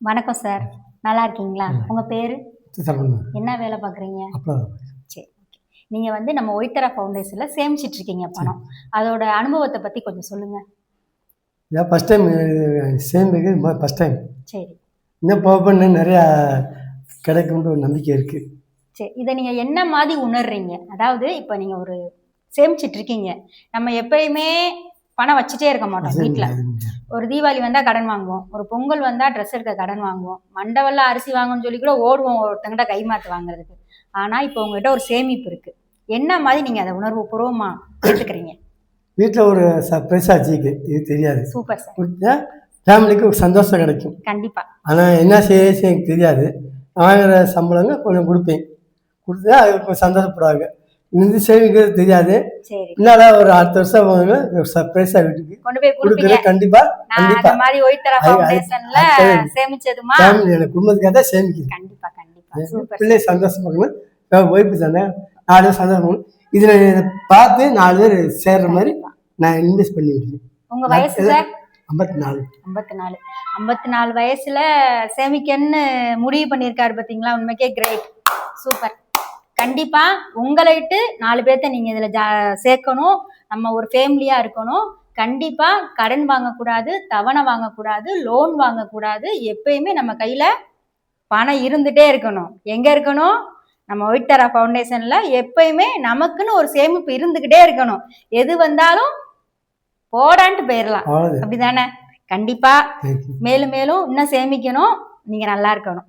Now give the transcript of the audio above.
வணக்கம் சார். நல்லா இருக்கீங்களா? உங்க பேரு? சொல்லுங்க. என்ன வேலை பார்க்குறீங்க? அப்பா சரி. ஓகே. நீங்க வந்து நம்ம ஒயிட்டரா ஃபவுண்டேஷன்ல சேமிச்சிட்டு இருக்கீங்க பணம். அதோட அனுபவத்த பத்தி கொஞ்சம் சொல்லுங்க. இதான் ஃபஸ்ட் டைம் சேமிக்கிறது ஃபஸ்ட் டைம். சரி. இன்னும் போக போக இன்னும் நிறையா கிடைக்கும்னு ஒரு நம்பிக்கை இருக்குது. சரி. இதை நீங்க என்ன மாதிரி உணர்றீங்க? அதாவது இப்போ நீங்க ஒரு சேமிச்சிட்டு இருக்கீங்க. நம்ம எப்பயுமே பணம் வச்சுட்டே இருக்க மாட்டோம் வீட்டில். ஒரு தீபாவளி வந்தால் கடன் வாங்குவோம், ஒரு பொங்கல் வந்தால் ட்ரெஸ் எடுக்க கடன் வாங்குவோம், மண்டவெல்லாம் அரிசி வாங்கணும்னு சொல்லி கூட ஓடுவோம் ஒருத்தங்கிட்ட கைமாத்து வாங்குறதுக்கு. ஆனால் இப்போ உங்ககிட்ட ஒரு சேமிப்பு இருக்குது. என்ன மாதிரி நீங்கள் அதை உணர்வு பூர்வமாக ஏற்றுக்கிறீங்க? வீட்டில் ஒரு சர்ப்ரைஸ் ஆச்சுக்கு இது தெரியாது. Super sir. கொடுத்தா ஃபேமிலிக்கு ஒரு சந்தோஷம் கிடைக்கும். கண்டிப்பாக. ஆனால் என்ன செய்ய எனக்கு தெரியாது. வாங்குகிற சம்பளங்க கொஞ்சம் கொடுப்பேன். கொடுத்தா அது சந்தோஷப்படுவாங்க. இது சேமிக்கிறது தெரியாது. பின்னால ஒரு அடுத்த வருஷம் வாங்க சர்ப்ரைஸா வீட்டுக்கு கொண்டு போய் கொடுக்குறது. கண்டிப்பா அந்த மாதிரி ஒயிட்டரா ஃபவுண்டேஷன்ல சேமிச்சதுமா எனக்கு குடும்பத்துக்காக தான் சேமிக்கிறேன். கண்டிப்பா கண்டிப்பா. பிள்ளை சந்தோஷமாக்கணும், ஒய்ஃபு தானே 4 பேர் சந்தோஷம். இதுல பார்த்து 4 பேர் சேர்ற மாதிரி நான் இன்வெஸ்ட் பண்ணி விட்டுருக்கேன். உங்க வயசு சார்? 54. 54 வயசுல சேமிக்கன்னு முடிவு பண்ணியிருக்காரு பார்த்தீங்களா? உண்மைக்கே கிரேட், சூப்பர். கண்டிப்பா உங்களை விட்டு 4 பேர்த்த நீங்க இதுல சேர்க்கணும். நம்ம ஒரு ஃபேமிலியா இருக்கணும். கண்டிப்பா கடன் வாங்கக்கூடாது, தவணை வாங்கக்கூடாது, லோன் வாங்கக்கூடாது. எப்பயுமே நம்ம கையில பணம் இருந்துட்டே இருக்கணும். எங்க இருக்கணும்? நம்ம ஒயிட்டரா ஃபவுண்டேஷன்ல எப்பயுமே நமக்குன்னு ஒரு சேமிப்பு இருந்துகிட்டே இருக்கணும். எது வந்தாலும் போடான்ட்டு போயிடலாம், அப்படிதானே? கண்டிப்பா மேலும் மேலும் இன்னும் சேமிக்கணும். நீங்க நல்லா இருக்கணும்.